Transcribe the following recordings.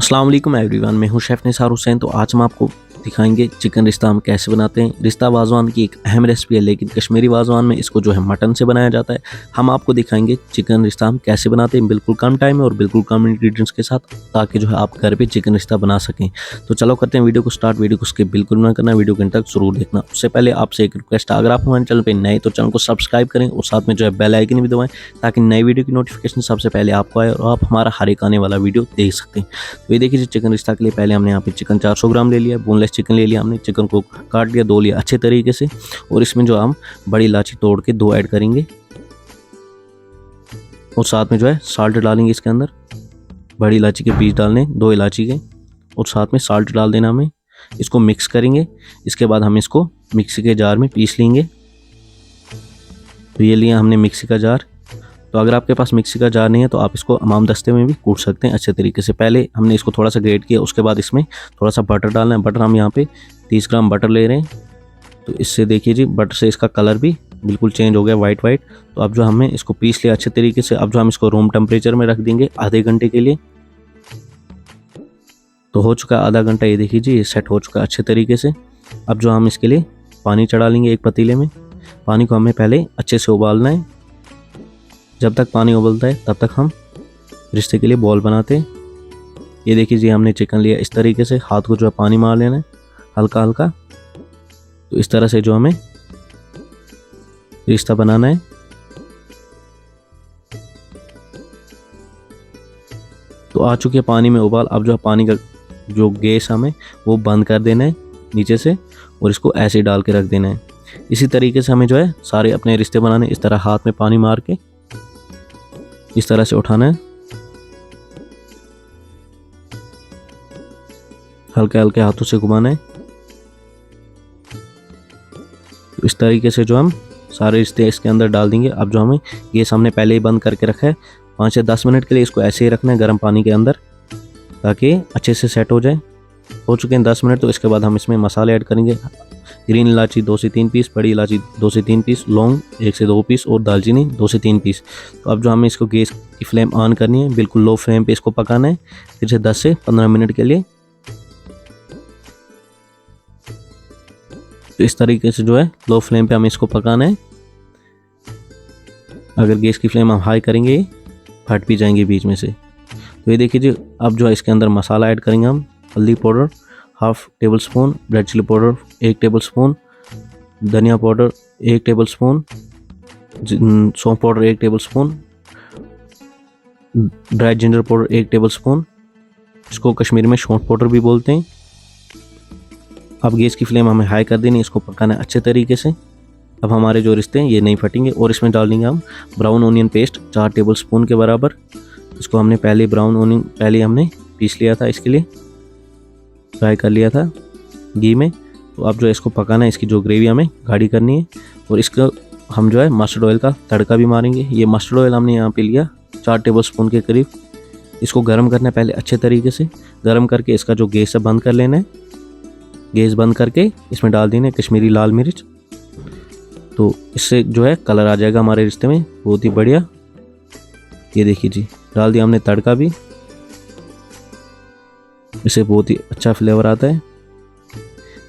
अस्सलाम वालेकुम एवरीवन, मैं हूं शेफ़ निसार हुसैन। तो आज हम आपको दिखाएंगे चिकन रिश्ता हम कैसे बनाते हैं। रिश्ता वाज़वान की एक अहम रेसिपी है, लेकिन कश्मीरी वाज़वान में इसको जो है मटन से बनाया जाता है। हम आपको दिखाएंगे चिकन रिश्ता हम कैसे बनाते हैं, बिल्कुल कम टाइम में और बिल्कुल कम इंग्रेडिएंट्स के साथ, ताकि जो है आप घर पे चिकन रिश्ता बना सकें। तो चलो करते हैं वीडियो को स्टार्ट। वीडियो को स्किप बिल्कुल ना करना, वीडियो के अंत तक जरूर देखना। उससे पहले आपसे एक रिक्वेस्ट, अगर आप हमारे चैनल पर नए तो चैनल को सब्सक्राइब करें और साथ में जो है बेल आइकन भी दबाएं, ताकि नई वीडियो की नोटिफिकेशन सबसे पहले आपको आए और आप हमारा हर एक आने वाला वीडियो देख सकते हैं। तो ये देखिए, चिकन रिश्ता के लिए पहले हमने यहाँ पे चिकन 400 ग्राम ले लिया, बोनलेस चिकन ले लिया। हमने चिकन को काट लिया, धो लिया अच्छे तरीके से, और इसमें जो हम बड़ी इलायची तोड़ के 2 ऐड करेंगे और साथ में जो है साल्ट डालेंगे इसके अंदर। बड़ी इलायची के पीस डालने 2 इलायची के, और साथ में साल्ट डाल देना हमें। इसको मिक्स करेंगे। इसके बाद हम इसको मिक्सी के जार में पीस लेंगे। तो ये लिया हमने मिक्सी का जार। तो अगर आपके पास मिक्सी का जार नहीं है तो आप इसको हमाम दस्ते में भी कूट सकते हैं अच्छे तरीके से। पहले हमने इसको थोड़ा सा ग्रेट किया, उसके बाद इसमें थोड़ा सा बटर डालना है। बटर हम यहाँ पे 30 ग्राम बटर ले रहे हैं। तो इससे देखिए जी, बटर से इसका कलर भी बिल्कुल चेंज हो गया, वाइट। तो अब जो हमने इसको पीस लिया अच्छे तरीके से। अब जो हम इसको रूम टेम्परेचर में रख देंगे आधे घंटे के लिए। तो हो चुका आधा घंटा, ये देखिए जी, ये सेट हो चुका अच्छे तरीके से। अब जो हम इसके लिए पानी चढ़ा लेंगे एक पतीले में। पानी को हमें पहले अच्छे से उबालना है। जब तक पानी उबलता है तब तक हम रिश्ते के लिए बॉल बनाते हैं। ये देखिए जी, हमने चिकन लिया इस तरीके से, हाथ को जो है पानी मार लेना है हल्का हल्का। तो इस तरह से जो हमें रिश्ता बनाना है। तो आ चुके पानी में उबाल। अब जो पानी का जो गैस हमें वो बंद कर देना है नीचे से, और इसको ऐसे डाल के रख देना है। इसी तरीके से हमें जो है सारे अपने रिश्ते बनाने। इस तरह हाथ में पानी मार के इस तरह से उठाना है, हल्के हल्के हाथों से घुमाना है। तो इस तरीके से जो हम सारे रिश्ते इसके अंदर डाल देंगे। अब जो हमें गैस हमने पहले ही बंद करके रखा है, 5 से 10 मिनट के लिए इसको ऐसे ही रखना है गर्म पानी के अंदर, ताकि अच्छे से सेट हो जाए। हो चुके हैं 10 मिनट। तो इसके बाद हम इसमें मसाले ऐड करेंगे। ग्रीन इलायची 2 से 3 पीस, बड़ी इलायची 2 से 3 पीस, लौंग 1 से 2 पीस और दालचीनी 2 से 3 पीस। तो अब जो हमें इसको गैस की फ्लेम ऑन करनी है, बिल्कुल लो फ्लेम पे इसको पकाना है फिर से 10 से 15 मिनट के लिए। तो इस तरीके से जो है लो फ्लेम पे हमें इसको पकाना है। अगर गैस की फ्लेम हम हाई करेंगे फट भी जाएंगे बीच में से। तो ये देखिए जी, अब जो है इसके अंदर मसाला ऐड करेंगे हम। हल्दी powder 1/2 tablespoon, red chilli powder 1 tablespoon, धनिया पाउडर 1 टेबल स्पून, सौंफ powder 1 tablespoon, dry ginger powder 1 tablespoon. इसको कश्मीरी में सौंठ पाउडर भी बोलते हैं। अब गैस की फ्लेम हमें हाई कर देनी, इसको पकाना है अच्छे तरीके से। अब हमारे जो रिश्ते हैं ये नहीं फटेंगे। और इसमें डाल देंगे हम brown onion paste 4 table spoon के बराबर। इसको हमने पहले ब्राउन ओनियन पहले हमने पीस लिया था, इसके लिए फ्राई कर लिया था घी में। तो अब जो है इसको पकाना है, इसकी जो ग्रेवी हमें गाढ़ी करनी है। और इसका हम जो है मस्टर्ड ऑयल का तड़का भी मारेंगे। ये मस्टर्ड ऑयल हमने यहाँ पे लिया 4 टेबल स्पून के करीब। इसको गर्म करना है पहले अच्छे तरीके से। गर्म करके इसका जो गैस है बंद कर लेना है। गैस बंद करके इसमें डाल देना है कश्मीरी लाल मिर्च। तो इससे जो है कलर आ जाएगा हमारे रिश्ते में बहुत ही बढ़िया। ये देखिए जी, डाल दिया हमने तड़का भी, इससे बहुत ही अच्छा फ्लेवर आता है।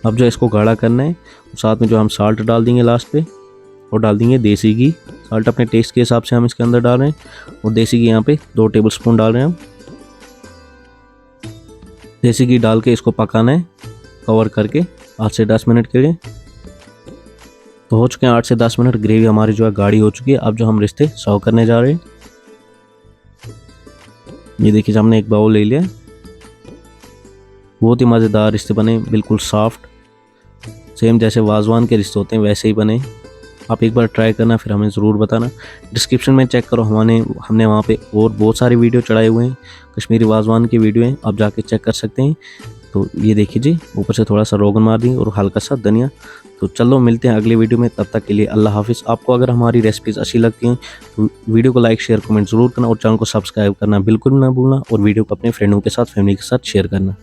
अब जो इसको गाढ़ा करना है, साथ में जो हम साल्ट डाल देंगे लास्ट पे, और डाल देंगे देसी घी। साल्ट अपने टेस्ट के हिसाब से हम इसके अंदर डाल रहे हैं, और देसी घी यहाँ पे 2 टेबल स्पून डाल रहे हैं हम। देसी घी डाल के इसको पकाना है कवर करके 8 से 10 मिनट के लिए। तो हो चुके हैं 8 से 10 मिनट, ग्रेवी हमारी जो है गाढ़ी हो चुकी है। अब जो हम रिश्ते सर्व करने जा रहे हैं, ये देखिए हमने एक बाउल ले लिया। बहुत ही मज़ेदार रिश्ते बने, बिल्कुल सॉफ्ट, सेम जैसे वाजवान के रिश्ते होते हैं वैसे ही बने। आप एक बार ट्राई करना, फिर हमें ज़रूर बताना। डिस्क्रिप्शन में चेक करो, हमने वहाँ पे और बहुत सारे वीडियो चढ़ाए हुए हैं, कश्मीरी वाजवान की वीडियो हैं, आप जाके चेक कर सकते हैं। तो ये देखिए जी, ऊपर से थोड़ा सा रोगन मार देंगे और हल्का सा धनिया। तो चलो मिलते हैं अगले वीडियो में, तब तक के लिए अल्लाह हाफिज़। आपको अगर हमारी रेसिपीज़ अच्छी लगती हैं तो वीडियो को लाइक शेयर कमेंट ज़रूर करना, और चैनल को सब्सक्राइब करना बिल्कुल ना भूलना, और वीडियो को अपने फ्रेंडों के साथ फैमिली के साथ शेयर करना।